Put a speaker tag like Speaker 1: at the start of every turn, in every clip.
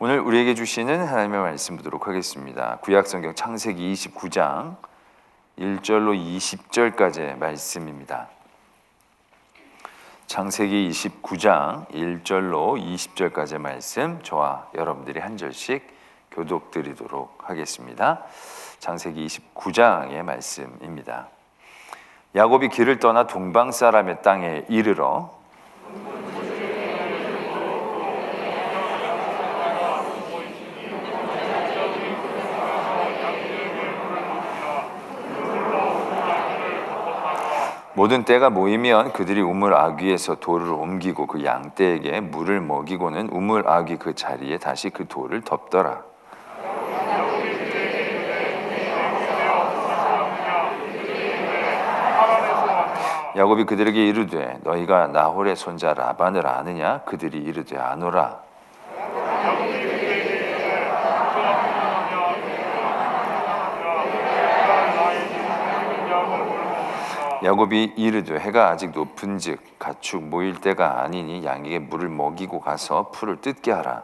Speaker 1: 오늘 우리에게 주시는 하나님의 말씀 보도록 하겠습니다. 구약성경 창세기 29장 1절로 20절까지의 말씀입니다. 창세기 29장 1절로 20절까지의 말씀, 저와 여러분들이 한 절씩 교독드리도록 하겠습니다. 창세기 29장의 말씀입니다. 야곱이 길을 떠나 동방 사람의 땅에 이르러 모든 떼가 모이면 그들이 우물 아귀에서 돌을 옮기고 그 양떼에게 물을 먹이고는 우물 아귀 그 자리에 다시 그 돌을 덮더라. 야곱이 그들에게 이르되 너희가 나홀의 손자 라반을 아느냐? 그들이 이르되 아노라. 야곱이 이르되 해가 아직 높은즉 가축 모일 때가 아니니 양에게 물을 먹이고 가서 풀을 뜯게 하라.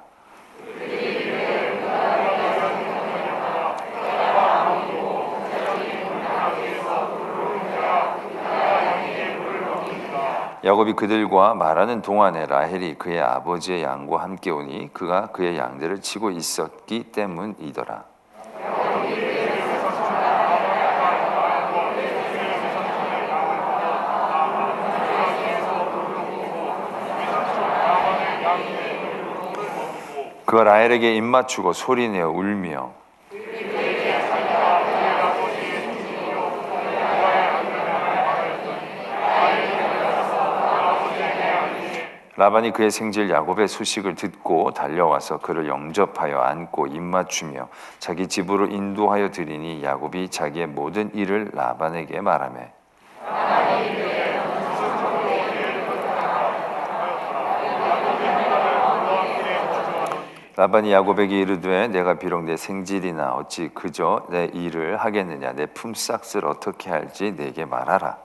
Speaker 1: 야곱이 그들과 말하는 동안에 라헬이 그의 아버지의 양과 함께 오니 그가 그의 양들을 치고 있었기 때문이더라. 그가 라헬에게 입맞추고 소리내어 울며 라반이 그의 생질 야곱의 소식을 듣고 달려와서 그를 영접하여 안고 입맞추며 자기 집으로 인도하여 드리니 야곱이 자기의 모든 일을 라반에게 말하매 라반이 야곱에게 이르되 내가 비록 내 생질이나 어찌 그저 내 일을 하겠느냐. 내 품삯을 어떻게 할지 내게 말하라.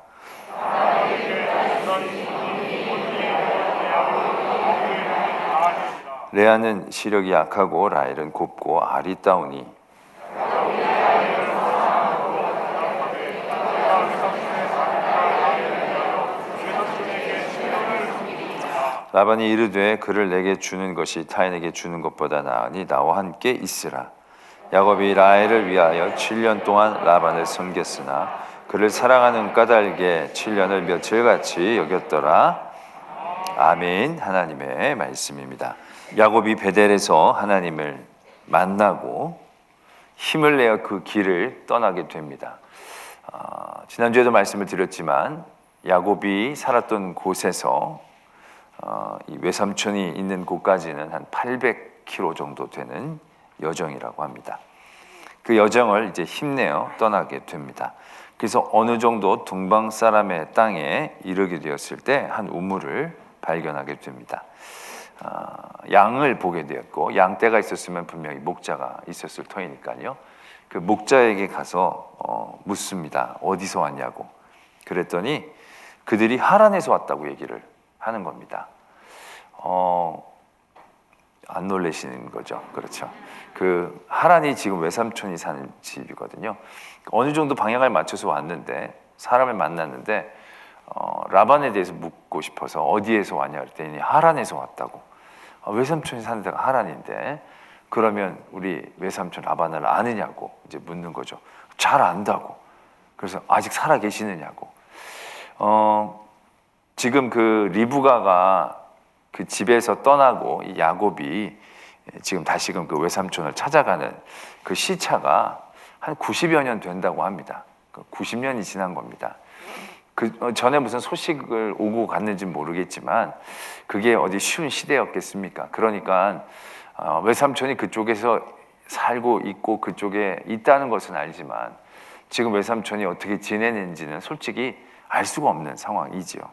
Speaker 1: 레아는 시력이 약하고 라헬은 곱고 아리따우니 라반이 이르되 그를 내게 주는 것이 타인에게 주는 것보다 나으니 나와 함께 있으라. 야곱이 라헬을 위하여 7년 동안 라반을 섬겼으나 그를 사랑하는 까닭에 7년을 며칠같이 여겼더라. 아멘. 하나님의 말씀입니다. 야곱이 베델에서 하나님을 만나고 힘을 내어 그 길을 떠나게 됩니다. 지난주에도 말씀을 드렸지만 야곱이 살았던 곳에서 이 외삼촌이 있는 곳까지는 한 800km 정도 되는 여정이라고 합니다. 그 여정을 이제 힘내어 떠나게 됩니다. 그래서 어느 정도 동방 사람의 땅에 이르게 되었을 때 한 우물을 발견하게 됩니다. 양을 보게 되었고 양떼가 있었으면 분명히 목자가 있었을 터이니까요. 그 목자에게 가서 묻습니다. 어디서 왔냐고. 그랬더니 그들이 하란에서 왔다고 얘기를 하는 겁니다. 안 놀라시는 거죠. 그렇죠. 그 하란이 지금 외삼촌이 사는 집이거든요. 어느 정도 방향을 맞춰서 왔는데 사람을 만났는데 라반에 대해서 묻고 싶어서 어디에서 왔냐 그랬더니 하란에서 왔다고. 외삼촌이 사는 데가 하란인데 그러면 우리 외삼촌 라반을 아느냐고 이제 묻는 거죠. 잘 안다고. 그래서 아직 살아 계시느냐고. 지금 그 리브가가 그 집에서 떠나고 이 야곱이 지금 다시금 그 외삼촌을 찾아가는 그 시차가 한 90여 년 된다고 합니다. 90년이 지난 겁니다. 그 전에 무슨 소식을 오고 갔는지 모르겠지만 그게 어디 쉬운 시대였겠습니까? 그러니까 외삼촌이 그쪽에서 살고 있고 그쪽에 있다는 것은 알지만 지금 외삼촌이 어떻게 지내는지는 솔직히 알 수가 없는 상황이지요.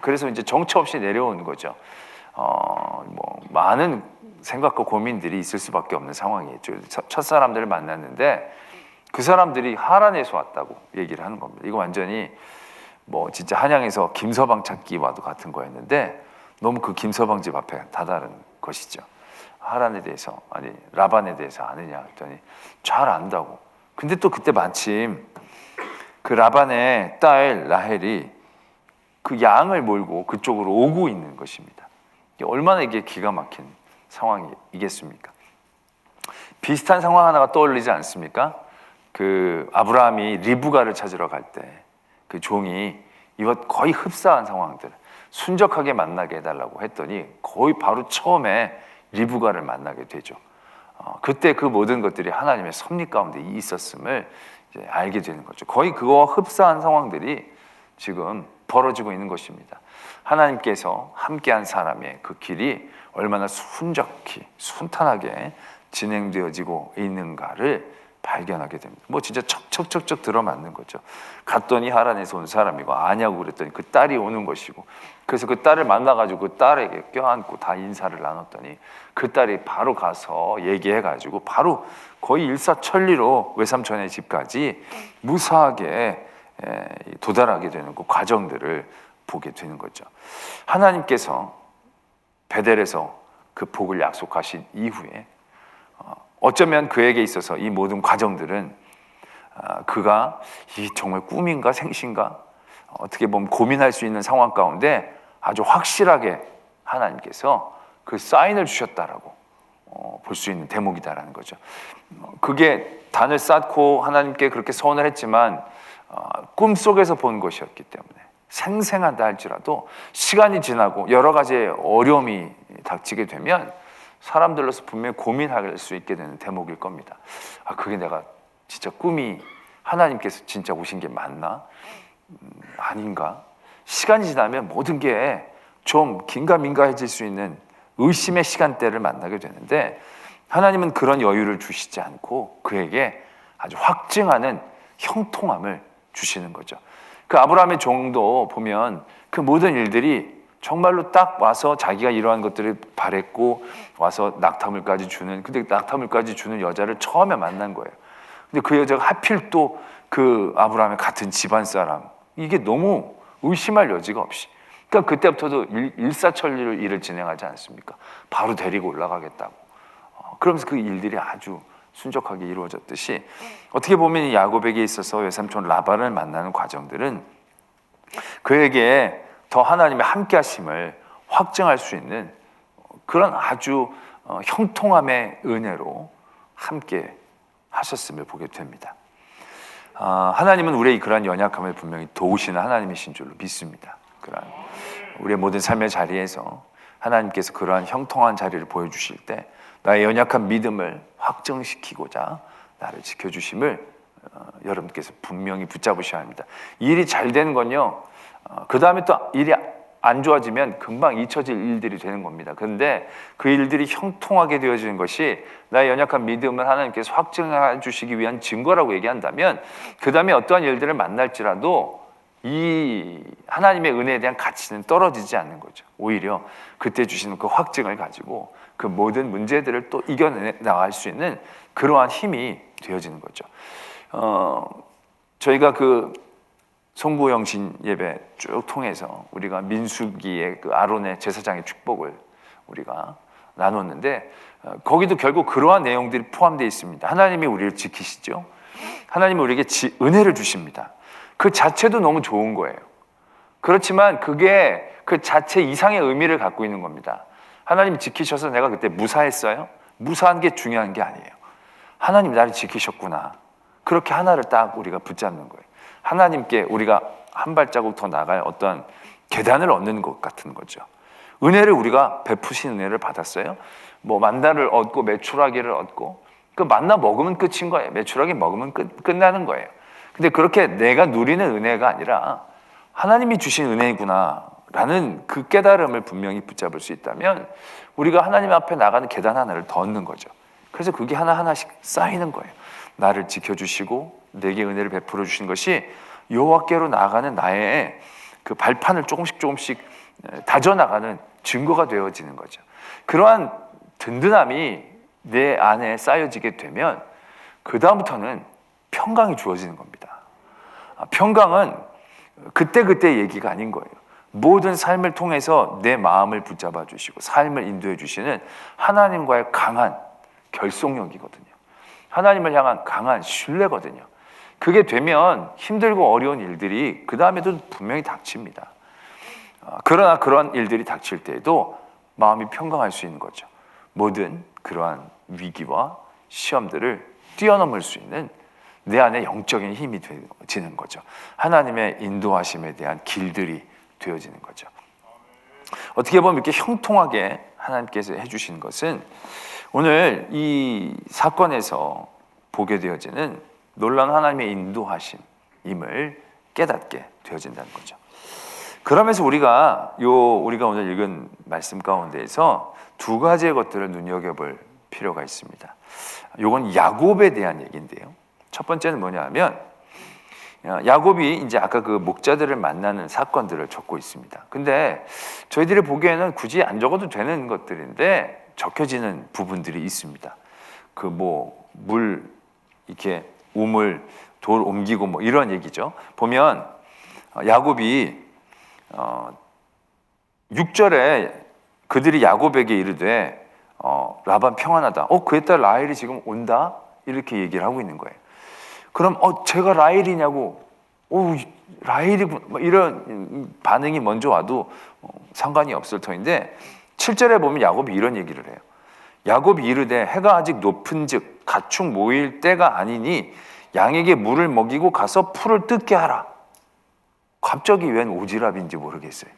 Speaker 1: 그래서 이제 정처 없이 내려오는 거죠. 뭐 많은 생각과 고민들이 있을 수밖에 없는 상황이었죠. 첫 사람들을 만났는데 그 사람들이 하란에서 왔다고 얘기를 하는 겁니다. 이거 완전히 뭐 진짜 한양에서 김서방 찾기와도 같은 거였는데 너무 그 김서방 집 앞에 다다른 것이죠. 하란에 대해서, 아니 라반에 대해서 아느냐 했더니 잘 안다고. 근데 또 그때 마침 그 라반의 딸 라헬이 그 양을 몰고 그쪽으로 오고 있는 것입니다. 얼마나 이게 기가 막힌 상황이겠습니까? 비슷한 상황 하나가 떠올리지 않습니까? 그 아브라함이 리브가를 찾으러 갈 때 그 종이 이와 거의 흡사한 상황들, 순적하게 만나게 해달라고 했더니 거의 바로 처음에 리브가를 만나게 되죠. 그때 그 모든 것들이 하나님의 섭리 가운데 있었음을 이제 알게 되는 거죠. 거의 그거와 흡사한 상황들이 지금 벌어지고 있는 것입니다. 하나님께서 함께한 사람의 그 길이 얼마나 순적히 순탄하게 진행되어지고 있는가를 발견하게 됩니다. 뭐 진짜 척척척척 들어맞는 거죠. 갔더니 하란에서 온 사람이고 아냐고 그랬더니 그 딸이 오는 것이고, 그래서 그 딸을 만나가지고 그 딸에게 껴안고 다 인사를 나눴더니 그 딸이 바로 가서 얘기해가지고 바로 거의 일사천리로 외삼촌의 집까지 무사하게 도달하게 되는 그 과정들을 보게 되는 거죠. 하나님께서 베델에서 그 복을 약속하신 이후에 어쩌면 그에게 있어서 이 모든 과정들은 그가 이 정말 꿈인가 생신가 어떻게 보면 고민할 수 있는 상황 가운데 아주 확실하게 하나님께서 그 사인을 주셨다라고 볼 수 있는 대목이다라는 거죠. 그게 단을 쌓고 하나님께 그렇게 서원을 했지만 꿈속에서 본 것이었기 때문에 생생하다 할지라도 시간이 지나고 여러 가지의 어려움이 닥치게 되면 사람들로서 분명히 고민할 수 있게 되는 대목일 겁니다. 그게 내가 진짜 꿈이 하나님께서 진짜 오신 게 맞나? 아닌가? 시간이 지나면 모든 게 좀 긴가민가해질 수 있는 의심의 시간대를 만나게 되는데 하나님은 그런 여유를 주시지 않고 그에게 아주 확증하는 형통함을 주시는 거죠. 그 아브라함의 종도 보면 그 모든 일들이 정말로 딱 와서 자기가 이러한 것들을 바랬고 와서 낙타물까지 주는, 근데 낙타물까지 주는 여자를 처음에 만난 거예요. 근데 그 여자가 하필 또 그 아브라함의 같은 집안 사람, 이게 너무 의심할 여지가 없이, 그러니까 그때부터도 일사천리로 일을 진행하지 않습니까? 바로 데리고 올라가겠다고. 그러면서 그 일들이 아주 순적하게 이루어졌듯이 어떻게 보면 이 야곱에게 있어서 외삼촌 라반을 만나는 과정들은 그에게 더 하나님의 함께하심을 확증할 수 있는 그런 아주 형통함의 은혜로 함께 하셨음을 보게 됩니다. 하나님은 우리의 그러한 연약함을 분명히 도우시는 하나님이신 줄로 믿습니다. 그러한 우리의 모든 삶의 자리에서 하나님께서 그러한 형통한 자리를 보여주실 때 나의 연약한 믿음을 확증시키고자 나를 지켜주심을 여러분께서 분명히 붙잡으셔야 합니다. 일이 잘 되는 건요, 그 다음에 또 일이 안 좋아지면 금방 잊혀질 일들이 되는 겁니다. 그런데 그 일들이 형통하게 되어지는 것이 나의 연약한 믿음을 하나님께서 확증해 주시기 위한 증거라고 얘기한다면 그 다음에 어떠한 일들을 만날지라도 이 하나님의 은혜에 대한 가치는 떨어지지 않는 거죠. 오히려 그때 주시는 그 확증을 가지고 그 모든 문제들을 또 이겨나갈 수 있는 그러한 힘이 되어지는 거죠. 저희가 그 송구영신 예배 쭉 통해서 우리가 민수기의 그 아론의 제사장의 축복을 우리가 나눴는데 거기도 결국 그러한 내용들이 포함되어 있습니다. 하나님이 우리를 지키시죠. 하나님이 우리에게 은혜를 주십니다. 그 자체도 너무 좋은 거예요. 그렇지만 그게 그 자체 이상의 의미를 갖고 있는 겁니다. 하나님 지키셔서 내가 그때 무사했어요? 무사한 게 중요한 게 아니에요. 하나님 나를 지키셨구나. 그렇게 하나를 딱 우리가 붙잡는 거예요. 하나님께 우리가 한 발자국 더 나갈 어떤 계단을 얻는 것 같은 거죠. 은혜를 우리가 베푸신 은혜를 받았어요. 뭐 만나를 얻고 메추라기를 얻고 그 만나 먹으면 끝인 거예요. 메추라기 먹으면 끝나는 거예요. 근데 그렇게 내가 누리는 은혜가 아니라 하나님이 주신 은혜구나 라는 그 깨달음을 분명히 붙잡을 수 있다면 우리가 하나님 앞에 나가는 계단 하나를 더 얻는 거죠. 그래서 그게 하나하나씩 쌓이는 거예요. 나를 지켜주시고 내게 은혜를 베풀어 주신 것이 여호와께로 나아가는 나의 그 발판을 조금씩 다져나가는 증거가 되어지는 거죠. 그러한 든든함이 내 안에 쌓여지게 되면 그 다음부터는 평강이 주어지는 겁니다. 평강은 그때 얘기가 아닌 거예요. 모든 삶을 통해서 내 마음을 붙잡아 주시고 삶을 인도해 주시는 하나님과의 강한 결속력이거든요. 하나님을 향한 강한 신뢰거든요. 그게 되면 힘들고 어려운 일들이 그 다음에도 분명히 닥칩니다. 그러나 그런 일들이 닥칠 때에도 마음이 평강할 수 있는 거죠. 모든 그러한 위기와 시험들을 뛰어넘을 수 있는 내 안에 영적인 힘이 되어지는 거죠. 하나님의 인도하심에 대한 길들이 되어지는 거죠. 어떻게 보면 이렇게 형통하게 하나님께서 해주신 것은 오늘 이 사건에서 보게 되어지는 놀라운 하나님의 인도하심임을 깨닫게 되어진다는 거죠. 그러면서 우리가 오늘 읽은 말씀 가운데에서 두 가지의 것들을 눈여겨볼 필요가 있습니다. 이건 야곱에 대한 얘기인데요. 첫 번째는 뭐냐면 야곱이 이제 아까 그 목자들을 만나는 사건들을 적고 있습니다. 근데 저희들이 보기에는 굳이 안 적어도 되는 것들인데 적혀지는 부분들이 있습니다. 그 물 이렇게 우물 돌 옮기고 뭐 이런 얘기죠. 보면 야곱이 6절에 그들이 야곱에게 이르되 라반 평안하다. 그의 딸 라헬이 지금 온다? 이렇게 얘기를 하고 있는 거예요. 그럼 제가 라헬이냐고 라헬이군 이런 반응이 먼저 와도 상관이 없을 터인데 7절에 보면 야곱이 이런 얘기를 해요. 야곱이 이르되 해가 아직 높은즉 가축 모일 때가 아니니 양에게 물을 먹이고 가서 풀을 뜯게 하라. 갑자기 웬 오지랖인지 모르겠어요.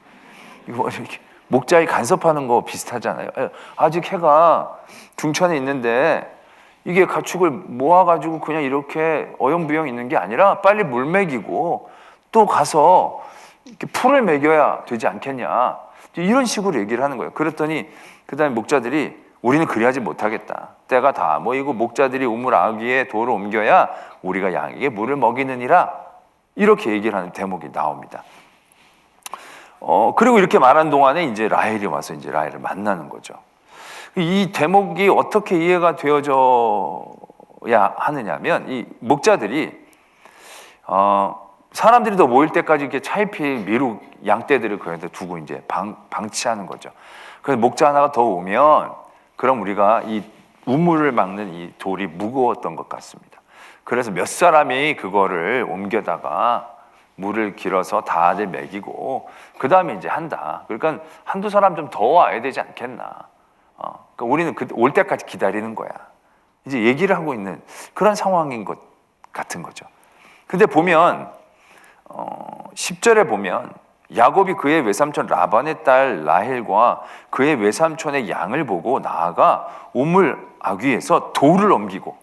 Speaker 1: 이거 이렇게 목자에 간섭하는 거 비슷하잖아요. 아직 해가 중천에 있는데 이게 가축을 모아가지고 그냥 이렇게 어영부영 있는 게 아니라 빨리 물 먹이고 또 가서 이렇게 풀을 먹여야 되지 않겠냐. 이런 식으로 얘기를 하는 거예요. 그랬더니 그 다음에 목자들이 우리는 그리하지 못하겠다. 때가 다 모이고 목자들이 우물 아귀에 돌을 옮겨야 우리가 양에게 물을 먹이느니라. 이렇게 얘기를 하는 대목이 나옵니다. 그리고 이렇게 말한 동안에 이제 라헬이 와서 이제 라헬을 만나는 거죠. 이 대목이 어떻게 이해가 되어져야 하느냐면 이 목자들이 사람들이 더 모일 때까지 이렇게 차일피일 미룩 양떼들을 거기다 두고 이제 방치하는 거죠. 그래서 목자 하나가 더 오면 그럼 우리가 이 우물을 막는 이 돌이 무거웠던 것 같습니다. 그래서 몇 사람이 그거를 옮겨다가 물을 길어서 다들 먹이고 그 다음에 이제 한다. 그러니까 한두 사람 좀 더 와야 되지 않겠나. 그러니까 우리는 올 때까지 기다리는 거야. 이제 얘기를 하고 있는 그런 상황인 것 같은 거죠. 근데 보면 10절에 보면 야곱이 그의 외삼촌 라반의 딸 라헬과 그의 외삼촌의 양을 보고 나아가 우물 아귀에서 돌을 옮기고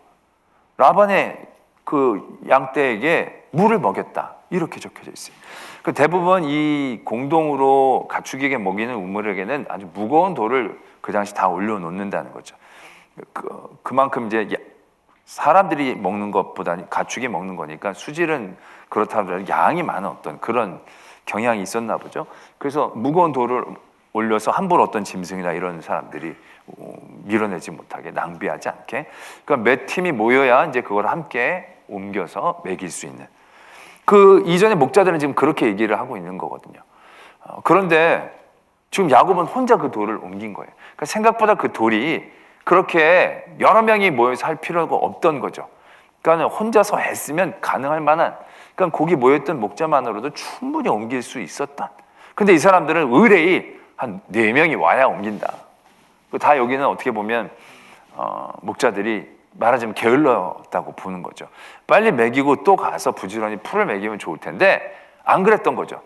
Speaker 1: 라반의 그 양떼에게 물을 먹였다. 이렇게 적혀져 있어요. 그 대부분 이 공동으로 가축에게 먹이는 우물에게는 아주 무거운 돌을 그 당시 다 올려놓는다는 거죠. 그만큼 이제 사람들이 먹는 것보다 가축이 먹는 거니까 수질은 그렇다 하더라도 양이 많은 어떤 그런 경향이 있었나 보죠. 그래서 무거운 돌을 올려서 함부로 어떤 짐승이나 이런 사람들이 밀어내지 못하게 낭비하지 않게. 그러니까 몇 팀이 모여야 이제 그걸 함께 옮겨서 먹일 수 있는. 그 이전에 목자들은 지금 그렇게 얘기를 하고 있는 거거든요. 그런데 지금 야곱은 혼자 그 돌을 옮긴 거예요. 그러니까 생각보다 그 돌이 그렇게 여러 명이 모여서 할 필요가 없던 거죠. 그러니까 혼자서 했으면 가능할 만한, 그러니까 거기 모였던 목자만으로도 충분히 옮길 수 있었다. 근데 이 사람들은 의뢰이 한 4명이 와야 옮긴다. 다 여기는 어떻게 보면 목자들이 말하자면 게을렀다고 보는 거죠. 빨리 먹이고 또 가서 부지런히 풀을 먹이면 좋을 텐데 안 그랬던 거죠.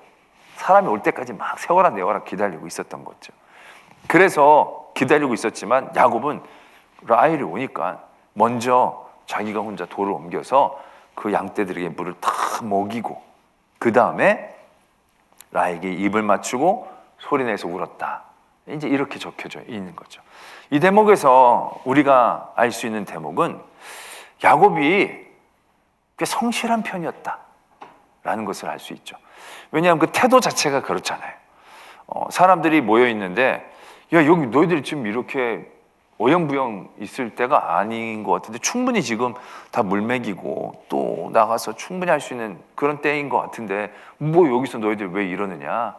Speaker 1: 사람이 올 때까지 막 세워라 내워라 기다리고 있었던 거죠. 그래서 기다리고 있었지만 야곱은 라헬이 오니까 먼저 자기가 혼자 돌을 옮겨서 그 양떼들에게 물을 다 먹이고 그 다음에 라헬에게 입을 맞추고 소리내서 울었다. 이제 이렇게 적혀져 있는 거죠. 이 대목에서 우리가 알 수 있는 대목은 야곱이 꽤 성실한 편이었다라는 것을 알 수 있죠. 왜냐하면 그 태도 자체가 그렇잖아요. 사람들이 모여 있는데 야 여기 너희들이 지금 이렇게 어영부영 있을 때가 아닌 것 같은데 충분히 지금 다 물 먹이고 또 나가서 충분히 할 수 있는 그런 때인 것 같은데 뭐 여기서 너희들 왜 이러느냐.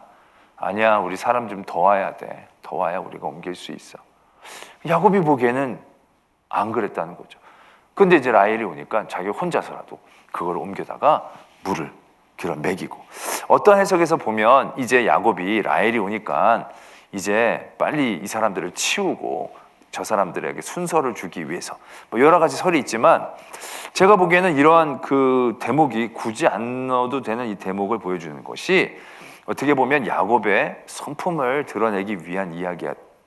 Speaker 1: 아니야, 우리 사람 좀 더 와야 돼. 더 와야 우리가 옮길 수 있어. 야곱이 보기에는 안 그랬다는 거죠. 근데 이제 라헬이 오니까 자기 혼자서라도 그걸 옮겨다가 물을 길어 먹이고, 어떤 해석에서 보면 이제 야곱이 라헬이 오니까 이제 빨리 이 사람들을 치우고 저 사람들에게 순서를 주기 위해서, 뭐 여러 가지 설이 있지만 제가 보기에는 이러한 그 대목이 굳이 안 넣어도 되는 이 대목을 보여주는 것이 어떻게 보면 야곱의 성품을 드러내기 위한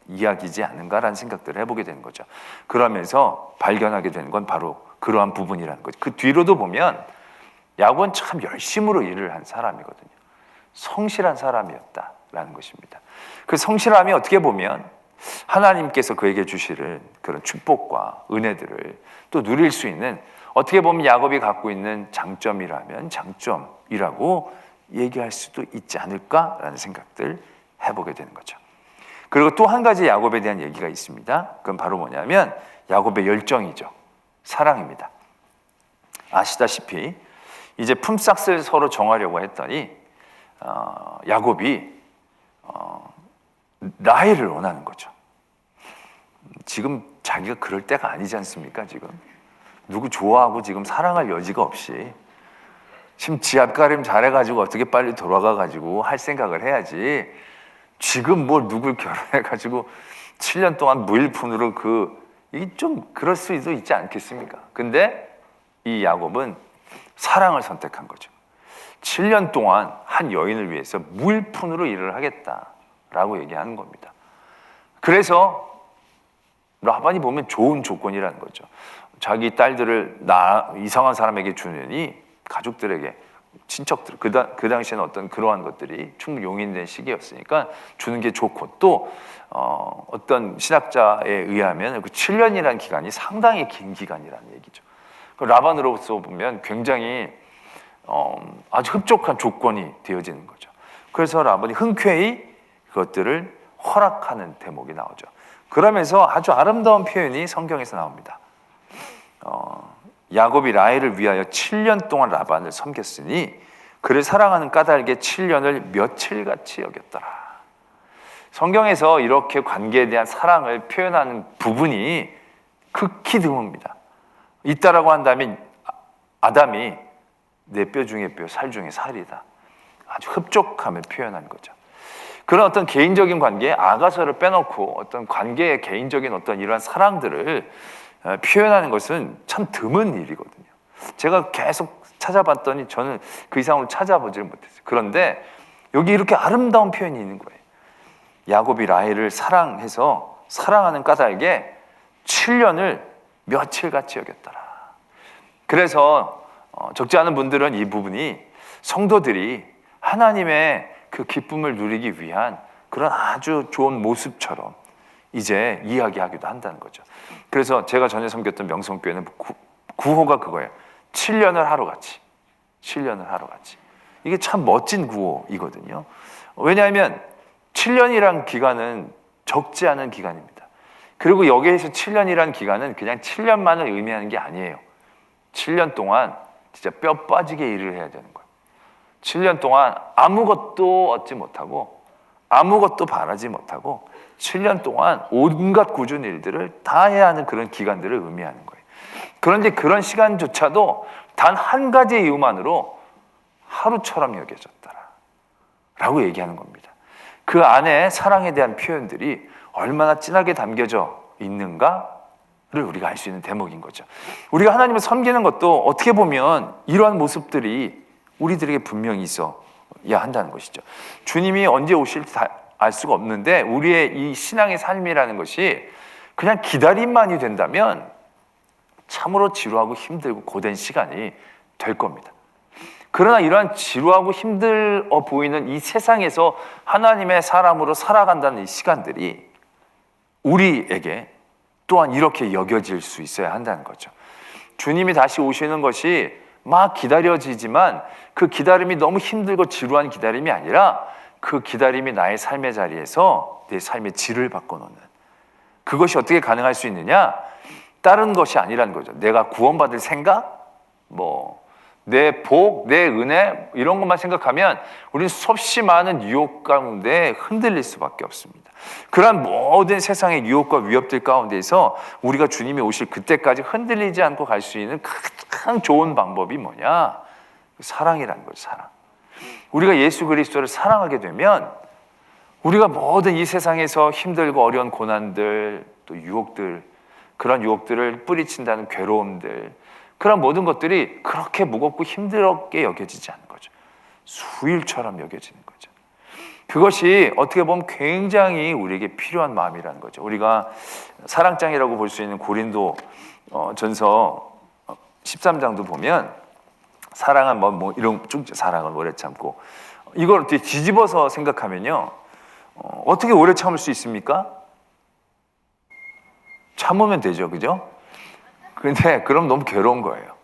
Speaker 1: 이야기지 않은가라는 생각들을 해보게 되는 거죠. 그러면서 발견하게 되는 건 바로 그러한 부분이라는 거죠. 그 뒤로도 보면 야곱은 참 열심으로 일을 한 사람이거든요. 성실한 사람이었다라는 것입니다. 그 성실함이 어떻게 보면 하나님께서 그에게 주시는 그런 축복과 은혜들을 또 누릴 수 있는, 어떻게 보면 야곱이 갖고 있는 장점이라면 장점이라고 얘기할 수도 있지 않을까라는 생각들 해보게 되는 거죠. 그리고 또 한 가지 야곱에 대한 얘기가 있습니다. 그건 바로 뭐냐면 야곱의 열정이죠. 사랑입니다. 아시다시피 이제 품삯을 서로 정하려고 했더니 야곱이 라헬을 원하는 거죠. 지금 자기가 그럴 때가 아니지 않습니까? 지금 누구 좋아하고 지금 사랑할 여지가 없이 지금 지 앞가림 잘해가지고 어떻게 빨리 돌아가가지고 할 생각을 해야지, 지금 뭘 누굴 결혼해가지고 7년 동안 무일푼으로 이게 좀 그럴 수도 있지 않겠습니까? 근데 이 야곱은 사랑을 선택한 거죠. 7년 동안 한 여인을 위해서 무일푼으로 일을 하겠다라고 얘기하는 겁니다. 그래서 라반이 보면 좋은 조건이라는 거죠. 자기 딸들을 이상한 사람에게 주느니 가족들에게, 친척들, 그 당시에는 어떤 그러한 것들이 충분히 용인된 시기였으니까 주는 게 좋고, 또 어떤 신학자에 의하면 그 7년이라는 기간이 상당히 긴 기간이라는 얘기죠. 그 라반으로서 보면 굉장히 아주 흡족한 조건이 되어지는 거죠. 그래서 라반이 흔쾌히 그것들을 허락하는 대목이 나오죠. 그러면서 아주 아름다운 표현이 성경에서 나옵니다. 야곱이 라헬을 위하여 7년 동안 라반을 섬겼으니 그를 사랑하는 까닭에 7년을 며칠같이 여겼더라. 성경에서 이렇게 관계에 대한 사랑을 표현하는 부분이 극히 드뭅니다. 있다라고 한다면 아담이 내 뼈 중에 뼈, 살 중에 살이다. 아주 흡족함을 표현한 거죠. 그런 어떤 개인적인 관계, 아가서를 빼놓고 어떤 관계의 개인적인 어떤 이러한 사랑들을 표현하는 것은 참 드문 일이거든요. 제가 계속 찾아봤더니 저는 그 이상으로 찾아보지를 못했어요. 그런데 여기 이렇게 아름다운 표현이 있는 거예요. 야곱이 라헬을 사랑해서 사랑하는 까닭에 7년을 며칠같이 여겼더라. 그래서 적지 않은 분들은 이 부분이 성도들이 하나님의 그 기쁨을 누리기 위한 그런 아주 좋은 모습처럼 이제 이야기하기도 한다는 거죠. 그래서 제가 전에 섬겼던 명성교회는 구호가 그거예요. 7년을 하루같이. 7년을 하루같이. 이게 참 멋진 구호이거든요. 왜냐하면 7년이란 기간은 적지 않은 기간입니다. 그리고 여기에서 7년이란 기간은 그냥 7년만을 의미하는 게 아니에요. 7년 동안 진짜 뼈 빠지게 일을 해야 되는 거예요. 7년 동안 아무것도 얻지 못하고 아무것도 바라지 못하고 7년 동안 온갖 꾸준 일들을 다 해야 하는 그런 기간들을 의미하는 거예요. 그런데 그런 시간조차도 단 한 가지 이유만으로 하루처럼 여겨졌더라 라고 얘기하는 겁니다. 그 안에 사랑에 대한 표현들이 얼마나 진하게 담겨져 있는가를 우리가 알 수 있는 대목인 거죠. 우리가 하나님을 섬기는 것도 어떻게 보면 이러한 모습들이 우리들에게 분명히 있어야 한다는 것이죠. 주님이 언제 오실지 알 수가 없는데 우리의 이 신앙의 삶이라는 것이 그냥 기다림만이 된다면 참으로 지루하고 힘들고 고된 시간이 될 겁니다. 그러나 이러한 지루하고 힘들어 보이는 이 세상에서 하나님의 사람으로 살아간다는 이 시간들이 우리에게 또한 이렇게 여겨질 수 있어야 한다는 거죠. 주님이 다시 오시는 것이 막 기다려지지만 그 기다림이 너무 힘들고 지루한 기다림이 아니라 그 기다림이 나의 삶의 자리에서 내 삶의 질을 바꿔놓는, 그것이 어떻게 가능할 수 있느냐? 다른 것이 아니라는 거죠. 내가 구원받을 생각? 내 복, 내 은혜 이런 것만 생각하면 우리는 수없이 많은 유혹 가운데 흔들릴 수밖에 없습니다. 그러한 모든 세상의 유혹과 위협들 가운데서 우리가 주님이 오실 그때까지 흔들리지 않고 갈 수 있는 가장 좋은 방법이 뭐냐? 사랑이라는 거죠. 사랑. 우리가 예수 그리스도를 사랑하게 되면 우리가 모든 이 세상에서 힘들고 어려운 고난들, 또 유혹들, 그런 유혹들을 뿌리친다는 괴로움들, 그런 모든 것들이 그렇게 무겁고 힘들게 여겨지지 않는 거죠. 수일처럼 여겨지는 거죠. 그것이 어떻게 보면 굉장히 우리에게 필요한 마음이라는 거죠. 우리가 사랑장이라고 볼 수 있는 고린도 전서 13장도 보면 사랑은 뭐 이런 쭉 사랑은 오래 참고, 이걸 어떻게 뒤집어서 생각하면요, 어떻게 오래 참을 수 있습니까? 참으면 되죠, 그죠? 근데 그럼 너무 괴로운 거예요.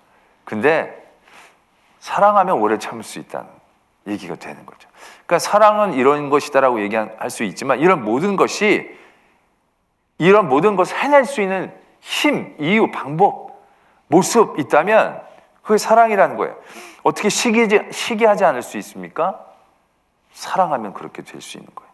Speaker 1: 근데 사랑하면 오래 참을 수 있다는 얘기가 되는 거죠. 그러니까 사랑은 이런 것이다라고 얘기할 수 있지만 이런 모든 것을 해낼 수 있는 힘, 이유, 방법, 모습 있다면 그게 사랑이라는 거예요. 어떻게 시기하지 않을 수 있습니까? 사랑하면 그렇게 될 수 있는 거예요.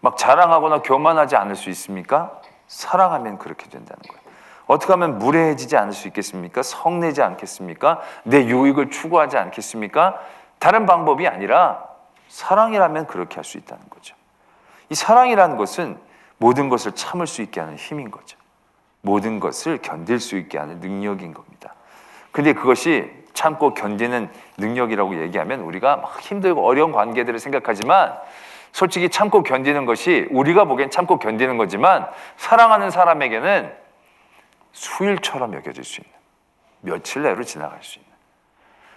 Speaker 1: 막 자랑하거나 교만하지 않을 수 있습니까? 사랑하면 그렇게 된다는 거예요. 어떻게 하면 무례해지지 않을 수 있겠습니까? 성내지 않겠습니까? 내 유익을 추구하지 않겠습니까? 다른 방법이 아니라 사랑이라면 그렇게 할 수 있다는 거죠. 이 사랑이라는 것은 모든 것을 참을 수 있게 하는 힘인 거죠. 모든 것을 견딜 수 있게 하는 능력인 겁니다. 근데 그것이 참고 견디는 능력이라고 얘기하면 우리가 막 힘들고 어려운 관계들을 생각하지만, 솔직히 참고 견디는 것이 우리가 보기엔 참고 견디는 거지만 사랑하는 사람에게는 수일처럼 여겨질 수 있는, 며칠 내로 지나갈 수 있는,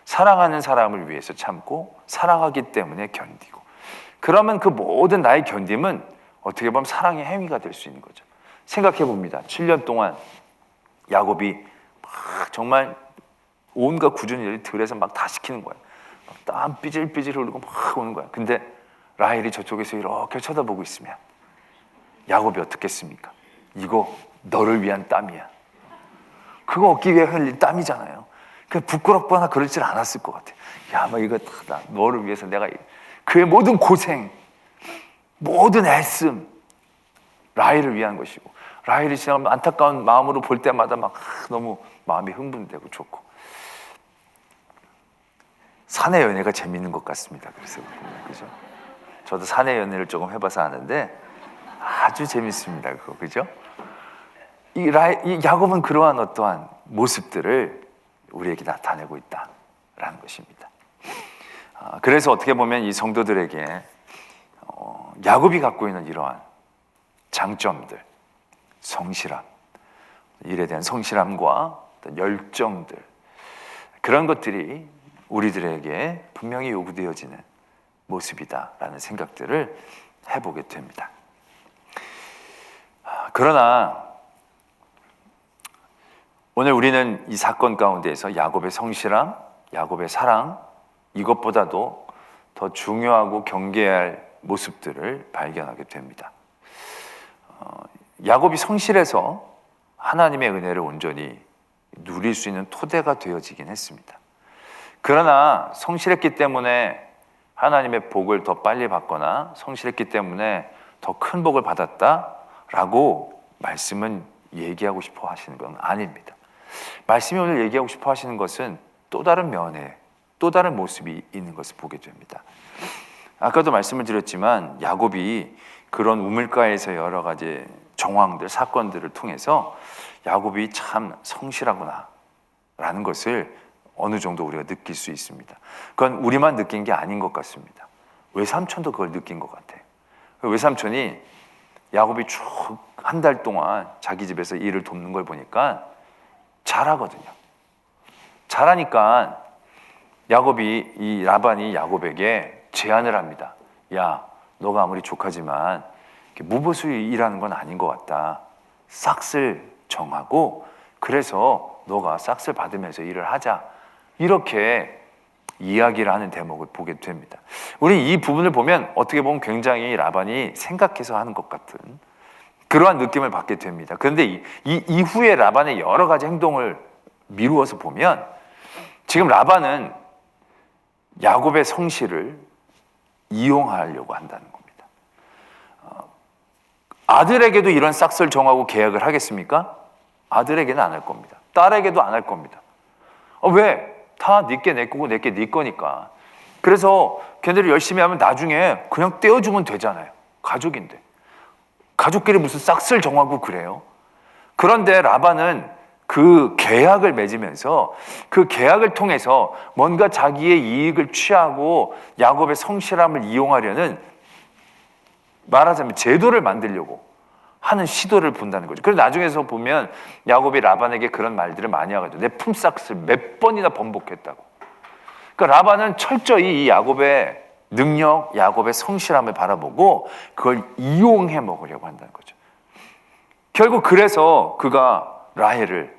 Speaker 1: 사랑하는 사람을 위해서 참고 사랑하기 때문에 견디고, 그러면 그 모든 나의 견딤은 어떻게 보면 사랑의 행위가 될 수 있는 거죠. 생각해 봅니다. 7년 동안 야곱이 막 정말 온갖 굳은 일을 들에서 막 다 시키는 거예요. 막 땀 삐질삐질 흘리고 막 오는 거야. 근데 라헬이 저쪽에서 이렇게 쳐다보고 있으면 야곱이 어떻겠습니까? 이거 너를 위한 땀이야. 그거 얻기 위해 흘린 땀이잖아요. 그냥 부끄럽거나 그러질 않았을 것 같아요. 야, 뭐 이거 다 너를 위해서 내가 그의 모든 고생, 모든 애씀, 라헬을 위한 것이고, 라헬이 지나가면 안타까운 마음으로 볼 때마다 막 너무 마음이 흥분되고 좋고, 사내 연애가 재밌는 것 같습니다. 그래서 그죠? 저도 사내 연애를 조금 해봐서 아는데 아주 재밌습니다. 그거 그죠? 이 야곱은 그러한 어떠한 모습들을 우리에게 나타내고 있다라는 것입니다. 그래서 어떻게 보면 이 성도들에게 야곱이 갖고 있는 이러한 장점들, 성실함, 일에 대한 성실함과 열정들, 그런 것들이 우리들에게 분명히 요구되어지는 모습이다라는 생각들을 해보게 됩니다. 그러나 오늘 우리는 이 사건 가운데에서 야곱의 성실함, 야곱의 사랑, 이것보다도 더 중요하고 경계해야 할 모습들을 발견하게 됩니다. 야곱이 성실해서 하나님의 은혜를 온전히 누릴 수 있는 토대가 되어지긴 했습니다. 그러나 성실했기 때문에 하나님의 복을 더 빨리 받거나 성실했기 때문에 더 큰 복을 받았다라고 말씀은 얘기하고 싶어 하시는 건 아닙니다. 말씀이 오늘 얘기하고 싶어 하시는 것은 또 다른 면에 또 다른 모습이 있는 것을 보게 됩니다. 아까도 말씀을 드렸지만 야곱이 그런 우물가에서 여러 가지 정황들, 사건들을 통해서 야곱이 참 성실하구나 라는 것을 어느 정도 우리가 느낄 수 있습니다. 그건 우리만 느낀 게 아닌 것 같습니다. 외삼촌도 그걸 느낀 것 같아요. 외삼촌이 야곱이 쭉 한 달 동안 자기 집에서 일을 돕는 걸 보니까 잘하거든요. 잘하니까 이 라반이 야곱에게 제안을 합니다. 야, 너가 아무리 조카지만 무보수 일하는 건 아닌 것 같다. 싹쓸 정하고 그래서 너가 싹쓸 받으면서 일을 하자. 이렇게 이야기를 하는 대목을 보게 됩니다. 우리 이 부분을 보면 어떻게 보면 굉장히 라반이 생각해서 하는 것 같은 그러한 느낌을 받게 됩니다. 그런데 이 이후에 라반의 여러 가지 행동을 미루어서 보면 지금 라반은 야곱의 성실을 이용하려고 한다는 겁니다. 아들에게도 이런 싹쓸 정하고 계약을 하겠습니까? 아들에게는 안 할 겁니다. 딸에게도 안 할 겁니다. 왜? 다 네게 내 거고 내게 네 거니까. 그래서 걔네들이 열심히 하면 나중에 그냥 떼어주면 되잖아요. 가족인데. 가족끼리 무슨 싹쓸 정하고 그래요? 그런데 라반은 그 계약을 맺으면서 그 계약을 통해서 뭔가 자기의 이익을 취하고 야곱의 성실함을 이용하려는, 말하자면 제도를 만들려고 하는 시도를 본다는 거죠. 그래서 나중에서 보면 야곱이 라반에게 그런 말들을 많이 하거든요. 내 품삯을 몇 번이나 번복했다고. 그러니까 라반은 철저히 이 야곱의 능력, 야곱의 성실함을 바라보고 그걸 이용해 먹으려고 한다는 거죠. 결국 그래서 그가 라헬을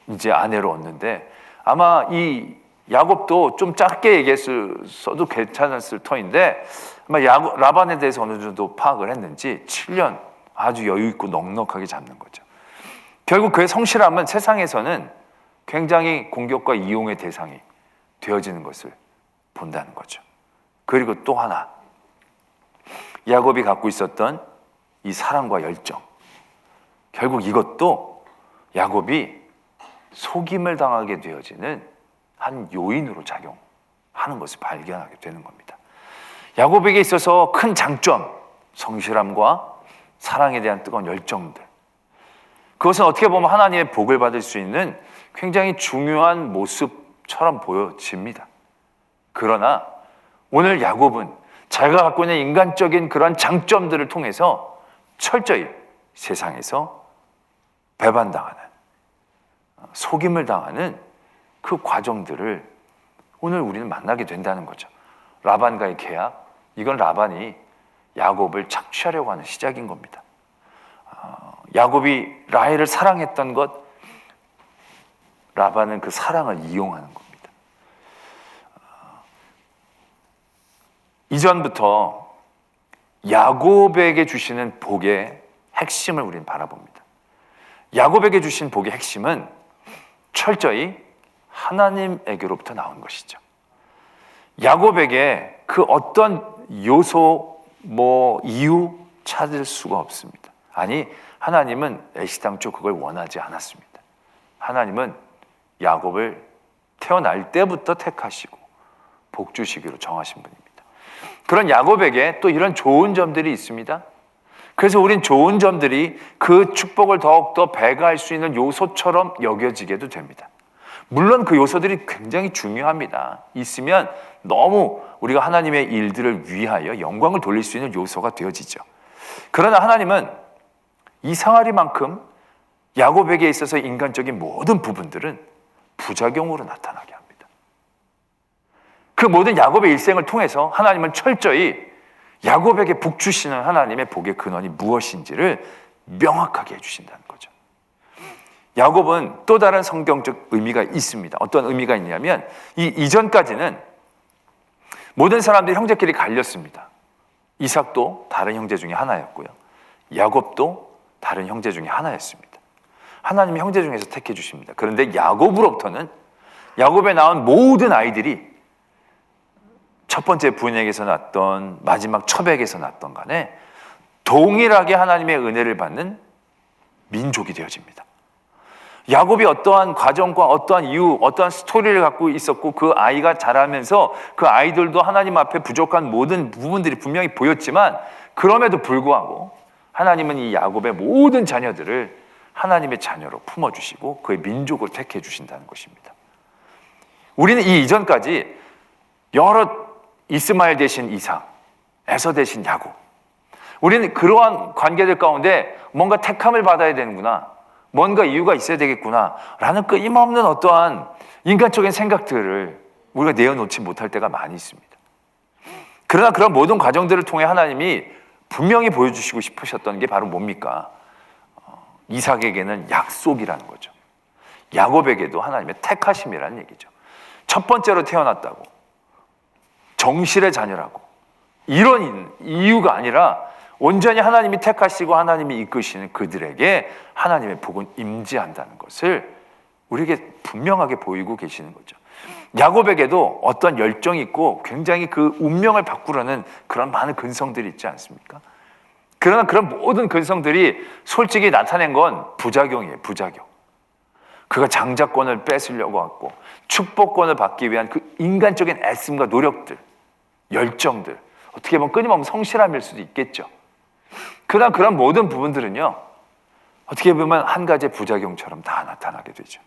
Speaker 1: 이제 아내로 얻는데, 아마 이 야곱도 좀 짧게 얘기했어도 괜찮았을 터인데 아마 라반에 대해서 어느 정도 파악을 했는지 7년 아주 여유 있고 넉넉하게 잡는 거죠. 결국 그의 성실함은 세상에서는 굉장히 공격과 이용의 대상이 되어지는 것을 본다는 거죠. 그리고 또 하나, 야곱이 갖고 있었던 이 사랑과 열정, 결국 이것도 야곱이 속임을 당하게 되어지는 한 요인으로 작용하는 것을 발견하게 되는 겁니다. 야곱에게 있어서 큰 장점, 성실함과 사랑에 대한 뜨거운 열정들, 그것은 어떻게 보면 하나님의 복을 받을 수 있는 굉장히 중요한 모습처럼 보여집니다. 그러나 오늘 야곱은 자기가 갖고 있는 인간적인 그런 장점들을 통해서 철저히 세상에서 배반당하는, 속임을 당하는 그 과정들을 오늘 우리는 만나게 된다는 거죠. 라반과의 계약, 이건 라반이 야곱을 착취하려고 하는 시작인 겁니다. 야곱이 라헬을 사랑했던 것, 라반은 그 사랑을 이용하는 겁니다. 이전부터 야곱에게 주시는 복의 핵심을 우리는 바라봅니다. 야곱에게 주신 복의 핵심은 철저히 하나님에게로부터 나온 것이죠. 야곱에게 그 어떤 요소, 이유 찾을 수가 없습니다. 아니, 하나님은 애시당초 그걸 원하지 않았습니다. 하나님은 야곱을 태어날 때부터 택하시고 복 주시기로 정하신 분입니다. 그런 야곱에게 또 이런 좋은 점들이 있습니다. 그래서 우린 좋은 점들이 그 축복을 더욱더 배가할 수 있는 요소처럼 여겨지게도 됩니다. 물론 그 요소들이 굉장히 중요합니다. 있으면 너무 우리가 하나님의 일들을 위하여 영광을 돌릴 수 있는 요소가 되어지죠. 그러나 하나님은 이 상아리만큼 야곱에게 있어서 인간적인 모든 부분들은 부작용으로 나타나게 합니다. 그 모든 야곱의 일생을 통해서 하나님은 철저히 야곱에게 복 주시는 하나님의 복의 근원이 무엇인지를 명확하게 해주신다는 거죠. 야곱은 또 다른 성경적 의미가 있습니다. 어떤 의미가 있냐면 이전까지는 모든 사람들이 형제끼리 갈렸습니다. 이삭도 다른 형제 중에 하나였고요. 야곱도 다른 형제 중에 하나였습니다. 하나님이 형제 중에서 택해 주십니다. 그런데 야곱으로부터는, 야곱에 낳은 모든 아이들이 첫 번째 부인에게서 났던, 마지막 첩에게서 났던 간에 동일하게 하나님의 은혜를 받는 민족이 되어집니다. 야곱이 어떠한 과정과 어떠한 이유, 어떠한 스토리를 갖고 있었고 그 아이가 자라면서 그 아이들도 하나님 앞에 부족한 모든 부분들이 분명히 보였지만 그럼에도 불구하고 하나님은 이 야곱의 모든 자녀들을 하나님의 자녀로 품어주시고 그의 민족을 택해 주신다는 것입니다. 우리는 이 이전까지 여러 이스마엘 대신 이삭, 에서 대신 야곱, 우리는 그러한 관계들 가운데 뭔가 택함을 받아야 되는구나, 뭔가 이유가 있어야 되겠구나 라는 끊임없는 어떠한 인간적인 생각들을 우리가 내어놓지 못할 때가 많이 있습니다. 그러나 그런 모든 과정들을 통해 하나님이 분명히 보여주시고 싶으셨던 게 바로 뭡니까? 이삭에게는 약속이라는 거죠. 야곱에게도 하나님의 택하심이라는 얘기죠. 첫 번째로 태어났다고, 정실의 자녀라고, 이런 이유가 아니라 온전히 하나님이 택하시고 하나님이 이끄시는 그들에게 하나님의 복은 임재한다는 것을 우리에게 분명하게 보이고 계시는 거죠. 야곱에게도 어떤 열정이 있고 굉장히 그 운명을 바꾸려는 그런 많은 근성들이 있지 않습니까? 그러나 그런 모든 근성들이 솔직히 나타낸 건 부작용이에요. 부작용. 그가 장자권을 뺏으려고 했고 축복권을 받기 위한 그 인간적인 애씀과 노력들, 열정들, 어떻게 보면 끊임없는 성실함일 수도 있겠죠. 그러나 그런 모든 부분들은요, 어떻게 보면 한 가지의 부작용처럼 다 나타나게 되죠.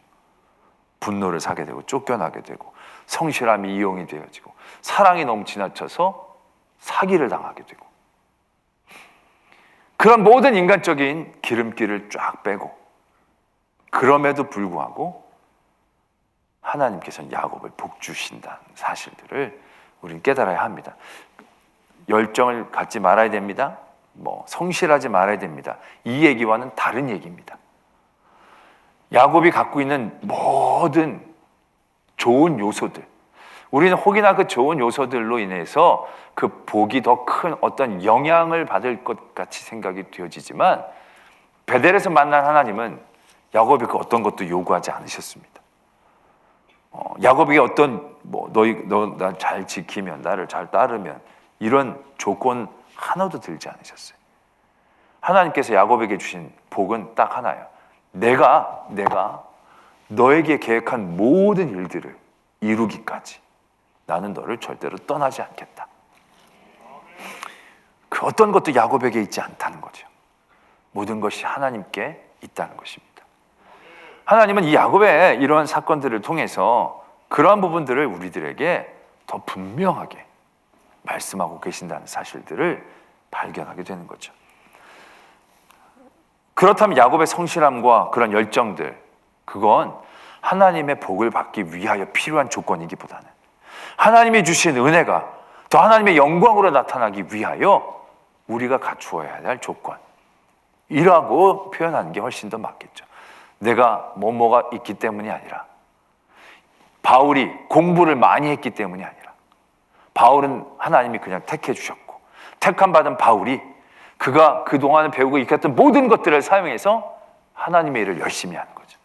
Speaker 1: 분노를 사게 되고 쫓겨나게 되고 성실함이 이용이 되어지고 사랑이 너무 지나쳐서 사기를 당하게 되고, 그런 모든 인간적인 기름기를 쫙 빼고, 그럼에도 불구하고 하나님께서는 야곱을 복주신다는 사실들을 우리는 깨달아야 합니다. 열정을 갖지 말아야 됩니다. 성실하지 말아야 됩니다. 이 얘기와는 다른 얘기입니다. 야곱이 갖고 있는 모든 좋은 요소들, 우리는 혹이나 그 좋은 요소들로 인해서 그 복이 더 큰 어떤 영향을 받을 것 같이 생각이 되어지지만, 베델에서 만난 하나님은 야곱이 그 어떤 것도 요구하지 않으셨습니다. 야곱에게 어떤 너 나 잘 지키면, 나를 잘 따르면, 이런 조건 하나도 들지 않으셨어요. 하나님께서 야곱에게 주신 복은 딱 하나예요. 내가 너에게 계획한 모든 일들을 이루기까지 나는 너를 절대로 떠나지 않겠다. 그 어떤 것도 야곱에게 있지 않다는 거죠. 모든 것이 하나님께 있다는 것입니다. 하나님은 이 야곱의 이러한 사건들을 통해서 그러한 부분들을 우리들에게 더 분명하게 말씀하고 계신다는 사실들을 발견하게 되는 거죠. 그렇다면 야곱의 성실함과 그런 열정들, 그건 하나님의 복을 받기 위하여 필요한 조건이기보다는 하나님이 주신 은혜가 더 하나님의 영광으로 나타나기 위하여 우리가 갖추어야 할 조건이라고 표현하는 게 훨씬 더 맞겠죠. 내가 뭐가 있기 때문이 아니라, 바울이 공부를 많이 했기 때문이 아니라, 바울은 하나님이 그냥 택해 주셨고, 택함 받은 바울이 그가 그동안 배우고 익혔던 모든 것들을 사용해서 하나님의 일을 열심히 하는 거죠.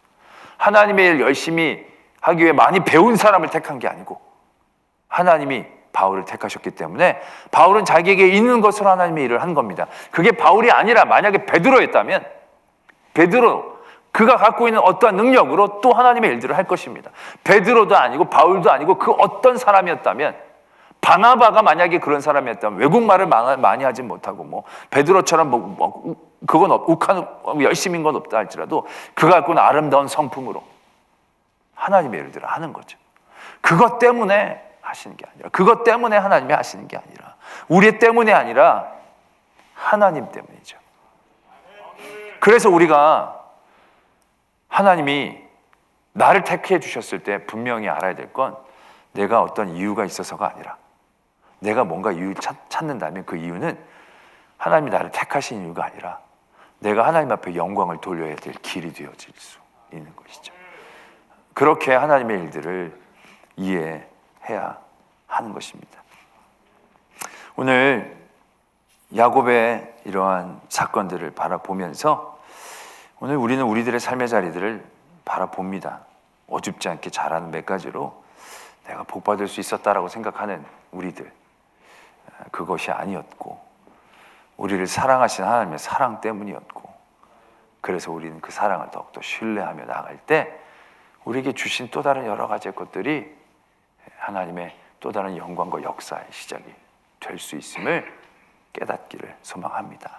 Speaker 1: 하나님의 일을 열심히 하기 위해 많이 배운 사람을 택한 게 아니고 하나님이 바울을 택하셨기 때문에 바울은 자기에게 있는 것으로 하나님의 일을 한 겁니다. 그게 바울이 아니라 만약에 베드로였다면 베드로, 그가 갖고 있는 어떠한 능력으로 또 하나님의 일들을 할 것입니다. 베드로도 아니고 바울도 아니고 그 어떤 사람이었다면, 바나바가 만약에 그런 사람이었다면 외국말을 많이 하지 못하고 베드로처럼 그건 욱하는 열심인 건 없다 할지라도 그가 갖고 있는 아름다운 성품으로 하나님의 일들을 하는 거죠. 그것 때문에 하시는 게 아니라, 그것 때문에 하나님이 하시는 게 아니라, 우리 때문에 아니라 하나님 때문이죠. 그래서 우리가 하나님이 나를 택해 주셨을 때 분명히 알아야 될 건, 내가 어떤 이유가 있어서가 아니라, 내가 뭔가 이유 찾는다면 그 이유는 하나님이 나를 택하신 이유가 아니라 내가 하나님 앞에 영광을 돌려야 될 길이 되어질 수 있는 것이죠. 그렇게 하나님의 일들을 이해해야 하는 것입니다. 오늘 야곱의 이러한 사건들을 바라보면서 오늘 우리는 우리들의 삶의 자리들을 바라봅니다. 어줍지 않게 잘하는 몇 가지로 내가 복받을 수 있었다라고 생각하는 우리들, 그것이 아니었고 우리를 사랑하신 하나님의 사랑 때문이었고, 그래서 우리는 그 사랑을 더욱더 신뢰하며 나아갈 때 우리에게 주신 또 다른 여러 가지 것들이 하나님의 또 다른 영광과 역사의 시작이 될 수 있음을 깨닫기를 소망합니다.